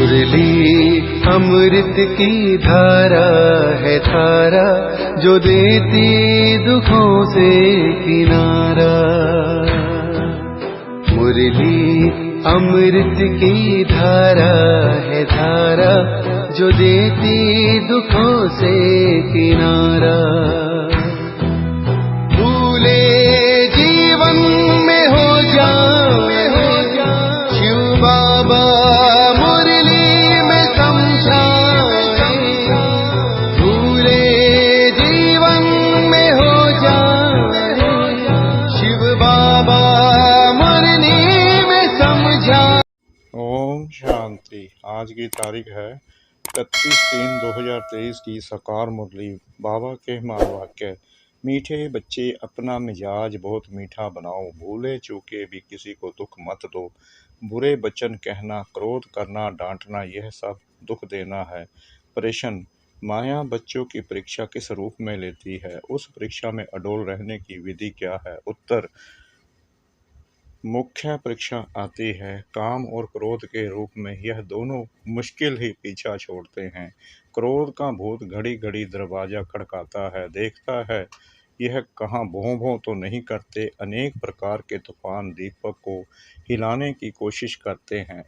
मुरली अमृत की धारा है धारा, जो देती दुखों से किनारा। मुरली अमृत की धारा है धारा, जो देती दुखों से किनारा। भूले जीवन में हो जाए शिव बाबा मुरली में समझाए। भूले जीवन में हो जाए शिव बाबा मुरली में समझाए। ओम शांति। आज की तारीख है 31/3/2023 की साकार मुरली। बाबा के महावाक्य। मीठे बच्चे अपना मिजाज बहुत मीठा बनाओ, भूले चूके भी किसी को दुख मत दो। बुरे वचन कहना, क्रोध करना, डांटना, यह सब दुख देना है। प्रश्न: माया बच्चों की परीक्षा किस रूप में लेती है? उस परीक्षा में अडोल रहने की विधि क्या है? उत्तर: मुख्य परीक्षा आती है काम और क्रोध के रूप में। यह दोनों मुश्किल ही पीछा छोड़ते हैं। क्रोध का भूत घड़ी घड़ी दरवाजा खड़काता है, देखता है यह कहाँ भों भों तो नहीं करते। अनेक प्रकार के तूफान दीपक को हिलाने की कोशिश करते हैं।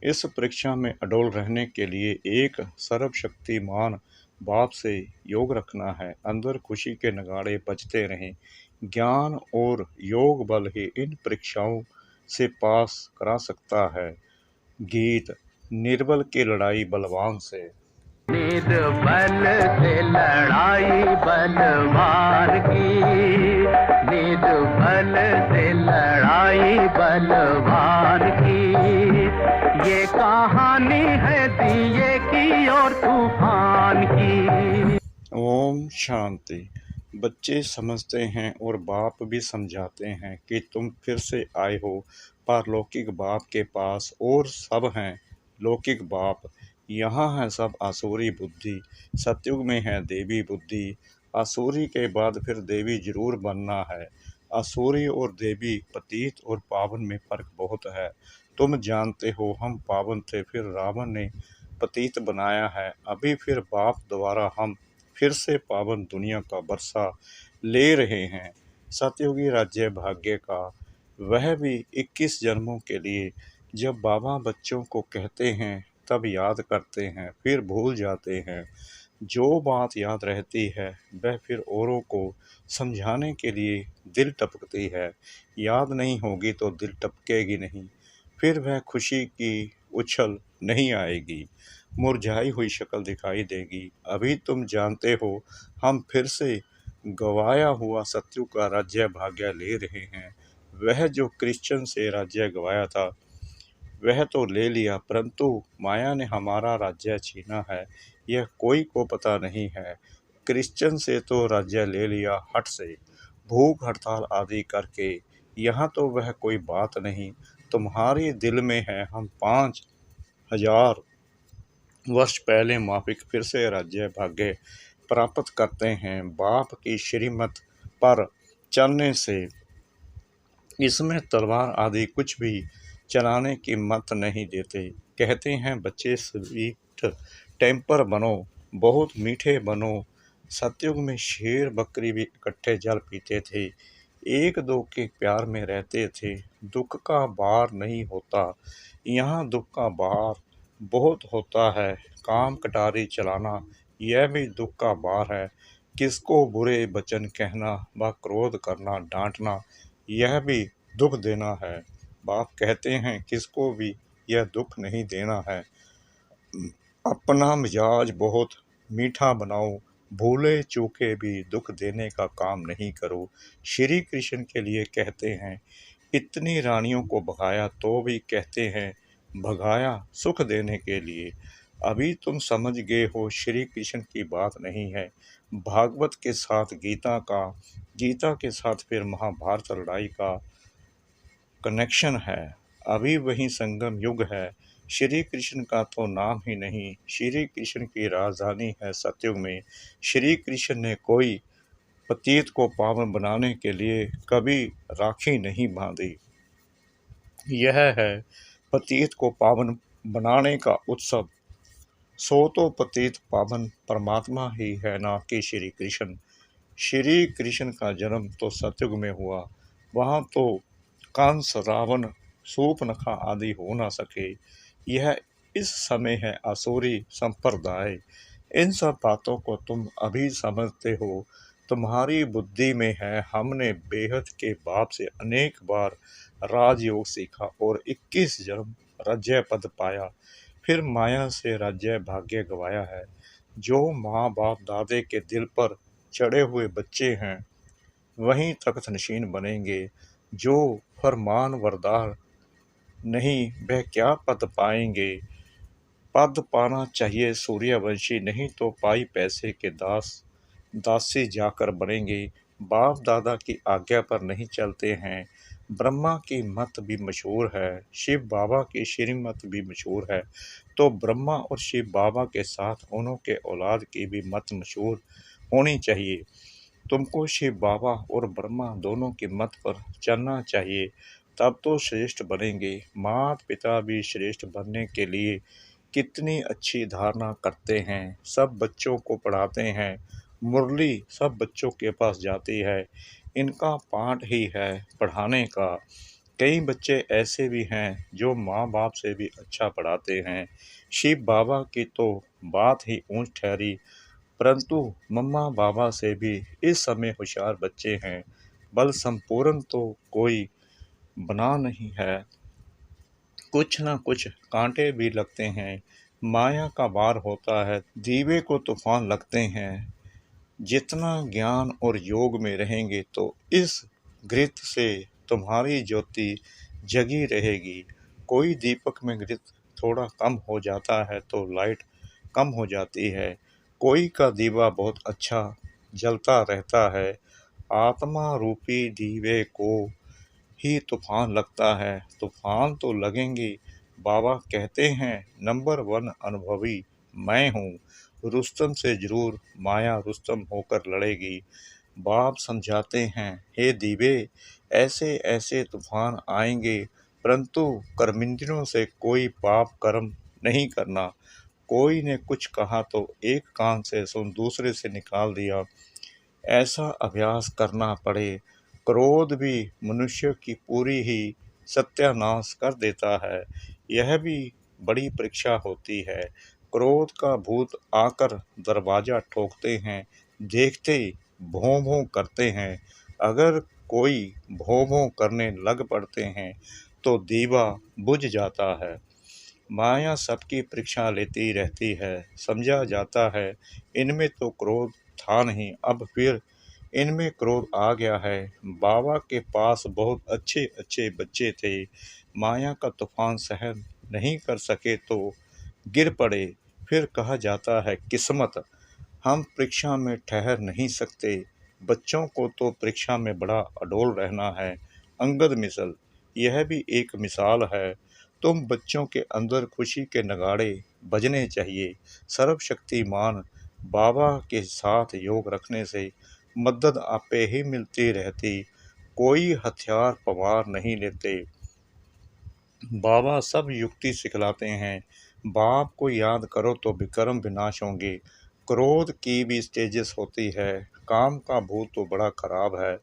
इस परीक्षा में अडोल रहने के लिए एक सर्वशक्तिमान बाप से योग रखना है। अंदर खुशी के नगाड़े बजते रहें। ज्ञान और योग बल ही इन परीक्षाओं से पास करा सकता है। गीत: निर्बल की लड़ाई बलवान से। निर्बल से लड़ाई बलवान की, निर्बल से लड़ाई बलवान की। ये कहानी है दिए की और तूफान की। ओम शांति। बच्चे समझते हैं और बाप भी समझाते हैं कि तुम फिर से आए हो पारलौकिक बाप के पास, और सब हैं लौकिक बाप। यहाँ है सब आसुरी बुद्धि, सतयुग में है देवी बुद्धि। आसुरी के बाद फिर देवी जरूर बनना है। आसुरी और देवी, पतित और पावन में फर्क बहुत है। तुम जानते हो हम पावन थे, फिर रावण ने पतित बनाया है। अभी फिर बाप द्वारा हम फिर से पावन दुनिया का बरसा ले रहे हैं। सतयुगी राज्य भाग्य का, वह भी 21 जन्मों के लिए। जब बाबा बच्चों को कहते हैं तब याद करते हैं, फिर भूल जाते हैं। जो बात याद रहती है वह फिर औरों को समझाने के लिए दिल टपकती है। याद नहीं होगी तो दिल टपकेगी नहीं, फिर वह खुशी की उछल नहीं आएगी, मुरझाई हुई शक्ल दिखाई देगी। अभी तुम जानते हो हम फिर से गवाया हुआ सतयुग का राज्य भाग्य ले रहे हैं। वह जो क्रिश्चियन से राज्य गवाया था वह तो ले लिया, परंतु माया ने हमारा राज्य छीना है, यह कोई को पता नहीं है। क्रिश्चियन से तो राज्य ले लिया हट से, भूख हड़ताल आदि करके। यहाँ तो वह कोई बात नहीं, तुम्हारे दिल में है। हम 5000 वर्ष पहले माफिक फिर से राज्य भाग्य प्राप्त करते हैं। बाप की श्रीमत पर चलने से इसमें तलवार आदि कुछ भी चलाने की मत नहीं देते। कहते हैं बच्चे स्वीट टेम्पर बनो, बहुत मीठे बनो। सतयुग में शेर बकरी भी इकट्ठे जल पीते थे, एक दो के प्यार में रहते थे। दुख का भार नहीं होता, यहाँ दुख का भार बहुत होता है। काम कटारी चलाना यह भी दुख का भार है। किसको बुरे वचन कहना व क्रोध करना, डांटना, यह भी दुख देना है। बाप कहते हैं किसको भी यह दुख नहीं देना है। अपना मिजाज बहुत मीठा बनाओ, भूले चूके भी दुख देने का काम नहीं करो। श्री कृष्ण के लिए कहते हैं इतनी रानियों को भगाया तो भी कहते हैं भगाया सुख देने के लिए। अभी तुम समझ गए हो श्री कृष्ण की बात नहीं है। भागवत के साथ गीता का, गीता के साथ फिर महाभारत लड़ाई का कनेक्शन है। अभी वही संगम युग है। श्री कृष्ण का तो नाम ही नहीं। श्री कृष्ण की राजधानी है सतयुग में। श्री कृष्ण ने कोई पतित को पावन बनाने के लिए कभी राखी नहीं बांधी। यह है पतित को पावन बनाने का उत्सव। सो तो पतित पावन परमात्मा ही है, ना कि श्री कृष्ण। श्री कृष्ण का जन्म तो सतयुग में हुआ, वहाँ तो कंस, रावण, शूर्पणखा आदि हो ना सके। यह इस समय है असुरी संप्रदाय। इन सब बातों को तुम अभी समझते हो, तुम्हारी बुद्धि में है। हमने बेहद के बाप से अनेक बार राजयोग सीखा और 21 जन्म राज्य पद पाया, फिर माया से राज्य भाग्य गवाया है। जो माँ बाप दादे के दिल पर चढ़े हुए बच्चे हैं, वहीं तख्त नशीन बनेंगे। जो फरमान वरदार नहीं, वह क्या पद पाएंगे। पद पाना चाहिए सूर्यवंशी, नहीं तो पाई पैसे के दास दासी जाकर बनेंगे। बाप दादा की आज्ञा पर नहीं चलते हैं। ब्रह्मा की मत भी मशहूर है, शिव बाबा की श्रीमत भी मशहूर है, तो ब्रह्मा और शिव बाबा के साथ उन्हों के औलाद की भी मत मशहूर होनी चाहिए। तुमको शिव बाबा और ब्रह्मा दोनों की मत पर चलना चाहिए, तब तो श्रेष्ठ बनेंगे। माता पिता भी श्रेष्ठ बनने के लिए कितनी अच्छी धारणा करते हैं। सब बच्चों को पढ़ाते हैं, मुरली सब बच्चों के पास जाती है। इनका पाठ ही है पढ़ाने का। कई बच्चे ऐसे भी हैं जो माँ बाप से भी अच्छा पढ़ाते हैं। शिव बाबा की तो बात ही ऊंच ठहरी, परंतु मम्मा बाबा से भी इस समय होशियार बच्चे हैं। बल संपूर्ण तो कोई बना नहीं है, कुछ न कुछ कांटे भी लगते हैं। माया का वार होता है, दीवे को तूफान लगते हैं। जितना ज्ञान और योग में रहेंगे तो इस घृत से तुम्हारी ज्योति जगी रहेगी। कोई दीपक में घृत थोड़ा कम हो जाता है तो लाइट कम हो जाती है, कोई का दीवा बहुत अच्छा जलता रहता है। आत्मा रूपी दीवे को ही तूफान लगता है, तूफान तो लगेंगे। बाबा कहते हैं नंबर 1 अनुभवी मैं हूँ। रुस्तम से जरूर माया रुस्तम होकर लड़ेगी। बाप समझाते हैं, हे दीवे, ऐसे ऐसे तूफान आएंगे, परंतु कर्मेंद्रियों से कोई पाप कर्म नहीं करना। कोई ने कुछ कहा तो एक कान से सुन दूसरे से निकाल दिया, ऐसा अभ्यास करना पड़े। क्रोध भी मनुष्य की पूरी ही सत्यानाश कर देता है। यह भी बड़ी परीक्षा होती है। क्रोध का भूत आकर दरवाजा ठोकते हैं, देखते ही भों भों करते हैं। अगर कोई भों भों करने लग पड़ते हैं तो दीवा बुझ जाता है। माया सबकी परीक्षा लेती रहती है। समझा जाता है इनमें तो क्रोध था नहीं, अब फिर इनमें क्रोध आ गया है। बाबा के पास बहुत अच्छे अच्छे बच्चे थे, माया का तूफान सहन नहीं कर सके तो गिर पड़े। फिर कहा जाता है किस्मत, हम परीक्षा में ठहर नहीं सकते। बच्चों को तो परीक्षा में बड़ा अडोल रहना है। अंगद मिसल यह भी एक मिसाल है। तुम बच्चों के अंदर खुशी के नगाड़े बजने चाहिए। सर्वशक्तिमान बाबा के साथ योग रखने से मदद आपे ही मिलती रहती। कोई हथियार पवार नहीं लेते। बाबा सब युक्ति सिखलाते हैं। बाप को याद करो तो विक्रम विनाश होंगे। क्रोध की भी स्टेजेस होती है। काम का भूत तो बड़ा खराब है।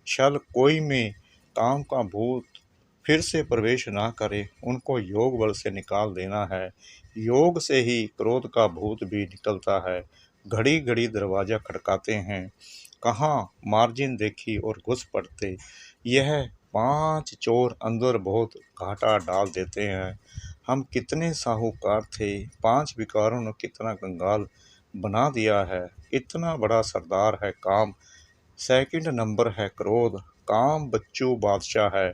शल कोई में काम का भूत फिर से प्रवेश ना करे, उनको योग बल से निकाल देना है। योग से ही क्रोध का भूत भी निकलता है। घड़ी घड़ी दरवाजा खटकाते हैं, कहाँ मार्जिन देखी और घुस पड़ते। यह 5 चोर अंदर बहुत घाटा डाल देते हैं। हम कितने साहूकार थे, 5 विकारों ने कितना कंगाल बना दिया है। इतना बड़ा सरदार है काम, सेकंड नंबर है क्रोध। काम बच्चू बादशाह है,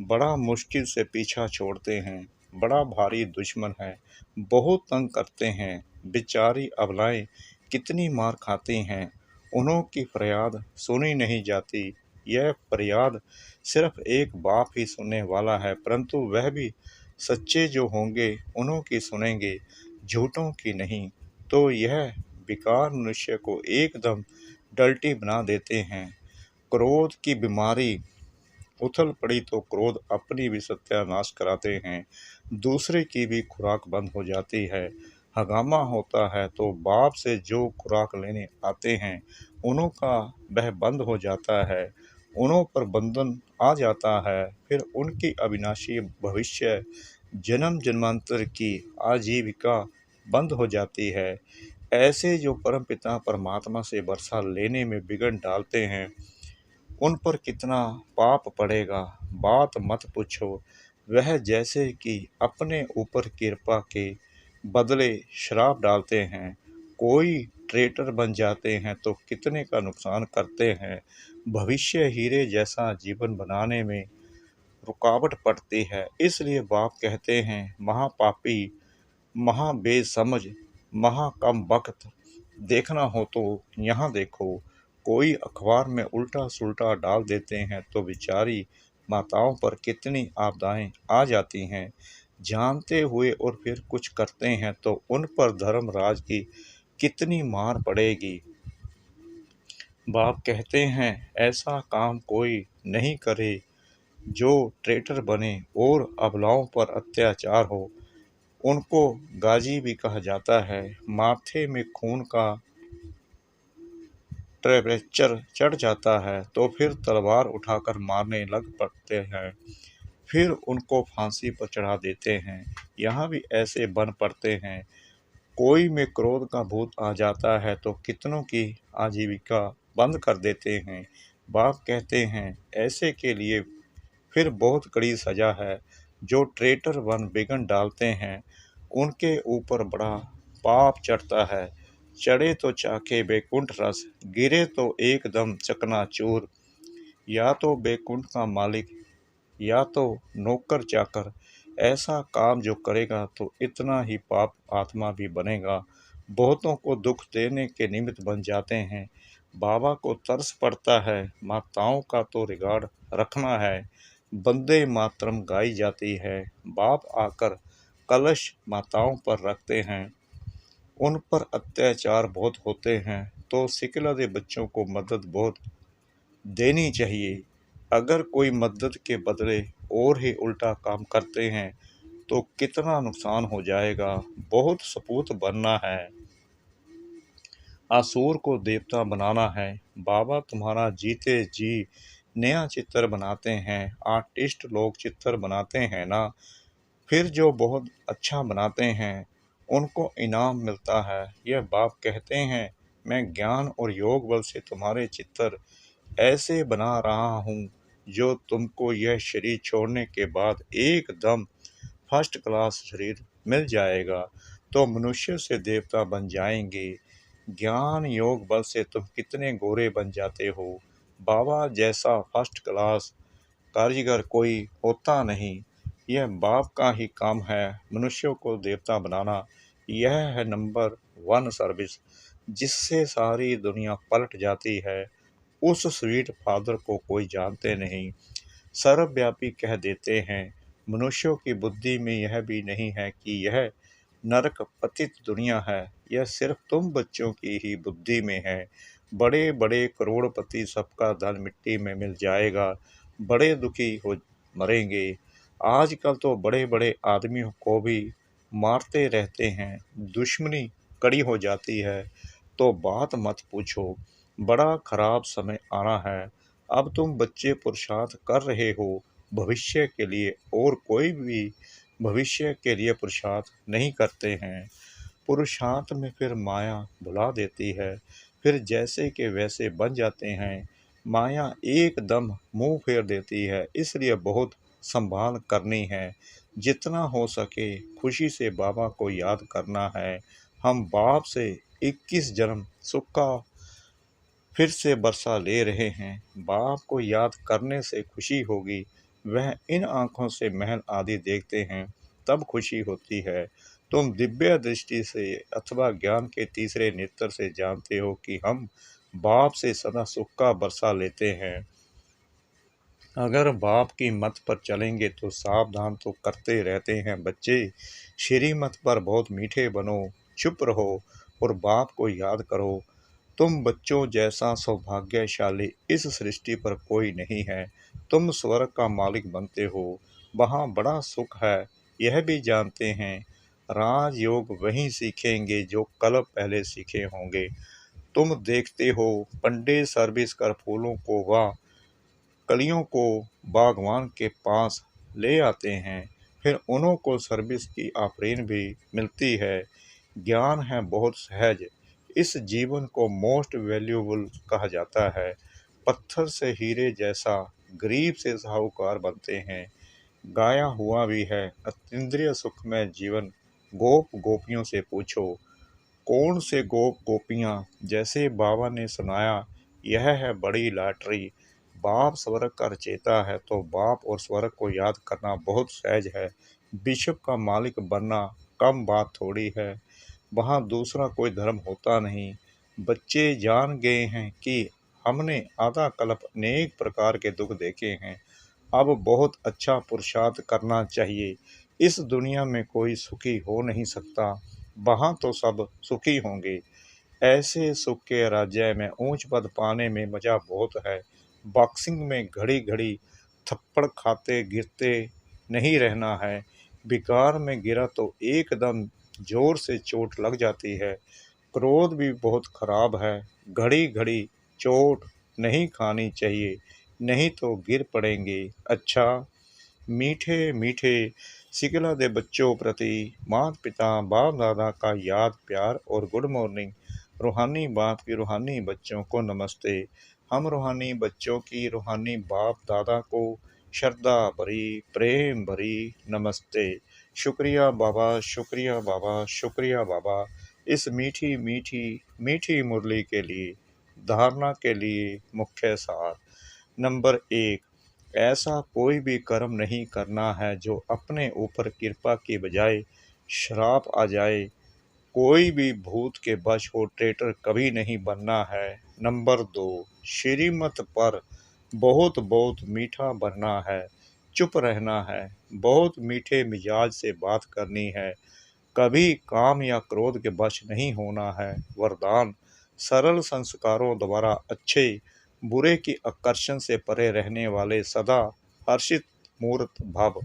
बड़ा मुश्किल से पीछा छोड़ते हैं। बड़ा भारी दुश्मन है, बहुत तंग करते हैं। बेचारी अबलाएं कितनी मार खाती हैं, उन्हों की फरियाद सुनी नहीं जाती। यह फरियाद सिर्फ एक बाप ही सुनने वाला है, परंतु वह भी सच्चे जो होंगे उन्हों की सुनेंगे, झूठों की नहीं। तो यह विकार मनुष्य को एकदम डल्टी बना देते हैं। क्रोध की बीमारी उथल पड़ी तो क्रोध अपनी भी सत्यानाश कराते हैं। दूसरे की भी खुराक बंद हो जाती है। हंगामा होता है तो बाप से जो खुराक लेने आते हैं उन्हों का वह बंद हो जाता है, उन्हों पर बंधन आ जाता है। फिर उनकी अविनाशी भविष्य जन्म जन्मांतर की आजीविका बंद हो जाती है। ऐसे जो परमपिता परमात्मा से वर्षा लेने में विघ्न डालते हैं उन पर कितना पाप पड़ेगा बात मत पूछो। वह जैसे कि अपने ऊपर कृपा के बदले श्राप डालते हैं। कोई ट्रेटर बन जाते हैं तो कितने का नुकसान करते हैं। भविष्य हीरे जैसा जीवन बनाने में रुकावट पड़ती है। इसलिए बाप कहते हैं महापापी, महा बेसमझ, महा कम वक्त, देखना हो तो यहाँ देखो। कोई अखबार में उल्टा सुल्टा डाल देते हैं तो बेचारी माताओं पर कितनी आपदाएं आ जाती हैं। जानते हुए और फिर कुछ करते हैं तो उन पर धर्मराज की कितनी मार पड़ेगी। बाप कहते हैं ऐसा काम कोई नहीं करे जो ट्रेटर बने और अबलाओं पर अत्याचार हो। उनको गाजी भी कहा जाता है। माथे में खून का टेम्परेचर चढ़ जाता है तो फिर तलवार उठाकर मारने लग पड़ते हैं, फिर उनको फांसी पर चढ़ा देते हैं। यहाँ भी ऐसे बन पड़ते हैं। कोई में क्रोध का भूत आ जाता है तो कितनों की आजीविका बंद कर देते हैं। बाप कहते हैं ऐसे के लिए फिर बहुत कड़ी सजा है। जो ट्रेटर बन विघ्न डालते हैं उनके ऊपर बड़ा पाप चढ़ता है। चढ़े तो चाके बैकुंठ रस, गिरे तो एकदम चकनाचूर। या तो बैकुंठ का मालिक या तो नौकर चाकर। ऐसा काम जो करेगा तो इतना ही पाप आत्मा भी बनेगा। बहुतों को दुख देने के निमित्त बन जाते हैं। बाबा को तरस पड़ता है, माताओं का तो रिगार्ड रखना है। बंदे मातरम गाई जाती है। बाप आकर कलश माताओं पर रखते हैं, उन पर अत्याचार बहुत होते हैं तो सिकलदे बच्चों को मदद बहुत देनी चाहिए। अगर कोई मदद के बदले और ही उल्टा काम करते हैं तो कितना नुकसान हो जाएगा। बहुत सपूत बनना है, असुर को देवता बनाना है। बाबा तुम्हारा जीते जी नया चित्र बनाते हैं। आर्टिस्ट लोग चित्र बनाते हैं ना, फिर जो बहुत अच्छा बनाते हैं उनको इनाम मिलता है। यह बाप कहते हैं मैं ज्ञान और योग बल से तुम्हारे चित्र ऐसे बना रहा हूँ जो तुमको यह शरीर छोड़ने के बाद एकदम फर्स्ट क्लास शरीर मिल जाएगा तो मनुष्य से देवता बन जाएंगे। ज्ञान योग बल से तुम कितने गोरे बन जाते हो। बाबा जैसा फर्स्ट क्लास कारीगर कोई होता नहीं। यह बाप का ही काम है मनुष्यों को देवता बनाना। यह है नंबर 1 सर्विस जिससे सारी दुनिया पलट जाती है। उस स्वीट फादर को कोई जानते नहीं, सर्वव्यापी कह देते हैं। मनुष्यों की बुद्धि में यह भी नहीं है कि यह नरक पतित दुनिया है। यह सिर्फ तुम बच्चों की ही बुद्धि में है। बड़े बड़े करोड़पति सबका धन मिट्टी में मिल जाएगा, बड़े दुखी हो मरेंगे। आजकल तो बड़े बड़े आदमियों को भी मारते रहते हैं, दुश्मनी कड़ी हो जाती है तो बात मत पूछो। बड़ा खराब समय आना है। अब तुम बच्चे पुरुषार्थ कर रहे हो भविष्य के लिए, और कोई भी भविष्य के लिए पुरुषार्थ नहीं करते हैं। पुरुषार्थ में फिर माया भुला देती है, फिर जैसे के वैसे बन जाते हैं। माया एकदम मुंह फेर देती है, इसलिए बहुत संभाल करनी है। जितना हो सके खुशी से बाबा को याद करना है। हम बाप से 21 जन्म सुख का फिर से बरसा ले रहे हैं। बाप को याद करने से खुशी होगी। वह इन आँखों से महल आदि देखते हैं तब खुशी होती है। तुम दिव्य दृष्टि से अथवा ज्ञान के तीसरे नेत्र से जानते हो कि हम बाप से सदा सुख का बरसा लेते हैं। अगर बाप की मत पर चलेंगे तो सावधान तो करते रहते हैं बच्चे। श्रीमत पर बहुत मीठे बनो, चुप रहो और बाप को याद करो। तुम बच्चों जैसा सौभाग्यशाली इस सृष्टि पर कोई नहीं है। तुम स्वर्ग का मालिक बनते हो, वहाँ बड़ा सुख है। यह भी जानते हैं राजयोग वहीं सीखेंगे जो कल पहले सीखे होंगे। तुम देखते हो पंडित सर्विस कर फूलों को व कलियों को बागवान के पास ले आते हैं, फिर उन्हों को सर्विस की ऑफरिंग भी मिलती है। ज्ञान है बहुत सहज, इस जीवन को मोस्ट वैल्यूबल कहा जाता है। पत्थर से हीरे जैसा गरीब से साहूकार बनते हैं। गाया हुआ भी है अतीन्द्रिय सुख में जीवन, गोप गोपियों से पूछो कौन से गोप गोपियाँ। जैसे बाबा ने सुनाया यह है बड़ी लॉटरी। बाप स्वर्ग का रचेता है तो बाप और स्वर्ग को याद करना बहुत सहज है। बिशप का मालिक बनना कम बात थोड़ी है, वहाँ दूसरा कोई धर्म होता नहीं। बच्चे जान गए हैं कि हमने आधा कल्प अनेक प्रकार के दुख देखे हैं, अब बहुत अच्छा पुरुषार्थ करना चाहिए। इस दुनिया में कोई सुखी हो नहीं सकता, वहाँ तो सब सुखी होंगे। ऐसे सुख के राज्य में ऊंच पद पाने में मजा बहुत है। बॉक्सिंग में घड़ी घड़ी थप्पड़ खाते गिरते नहीं रहना है। बिकार में गिरा तो एकदम जोर से चोट लग जाती है। क्रोध भी बहुत खराब है, घड़ी घड़ी चोट नहीं खानी चाहिए, नहीं तो गिर पड़ेंगे। अच्छा मीठे मीठे सिकला दे बच्चों प्रति माता पिता बाप दादा का याद प्यार और गुड मॉर्निंग। रूहानी बाप की रूहानी बच्चों को नमस्ते। हम रूहानी बच्चों की रूहानी बाप दादा को श्रद्धा भरी प्रेम भरी नमस्ते। शुक्रिया बाबा, शुक्रिया बाबा, शुक्रिया बाबा, इस मीठी मीठी मीठी मुरली के लिए। धारणा के लिए मुख्य सार। नंबर 1, ऐसा कोई भी कर्म नहीं करना है जो अपने ऊपर कृपा की बजाय श्राप आ जाए। कोई भी भूत के वश हो ट्रेटर कभी नहीं बनना है। नंबर 2, श्रीमत पर बहुत बहुत मीठा बनना है, चुप रहना है, बहुत मीठे मिजाज से बात करनी है, कभी काम या क्रोध के वश नहीं होना है। वरदान, सरल संस्कारों द्वारा अच्छे बुरे की आकर्षण से परे रहने वाले सदा हर्षित मूर्त भव।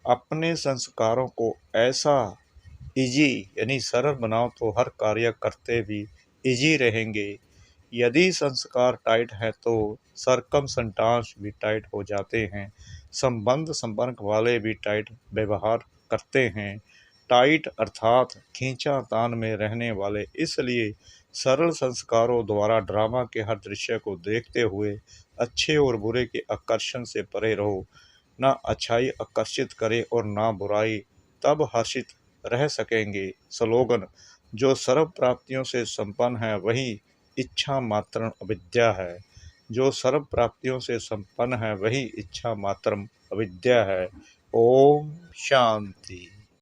अपने संस्कारों को ऐसा इजी यानी सरल बनाओ तो हर कार्य करते भी इजी रहेंगे। यदि संस्कार टाइट है तो सरकमस्टांस भी टाइट हो जाते हैं। संबंध संपर्क वाले भी टाइट व्यवहार करते हैं। टाइट अर्थात खींचातान में रहने वाले। इसलिए सरल संस्कारों द्वारा ड्रामा के हर दृश्य को देखते हुए अच्छे और बुरे के आकर्षण से परे रहो। ना अच्छाई आकर्षित करे और ना बुराई, तब हर्षित रह सकेंगे। स्लोगन, जो सर्व प्राप्तियों से संपन्न है वही इच्छा मात्रम अविद्या है। जो सर्व प्राप्तियों से संपन्न है वही इच्छा मात्रम अविद्या है। ओम शांति।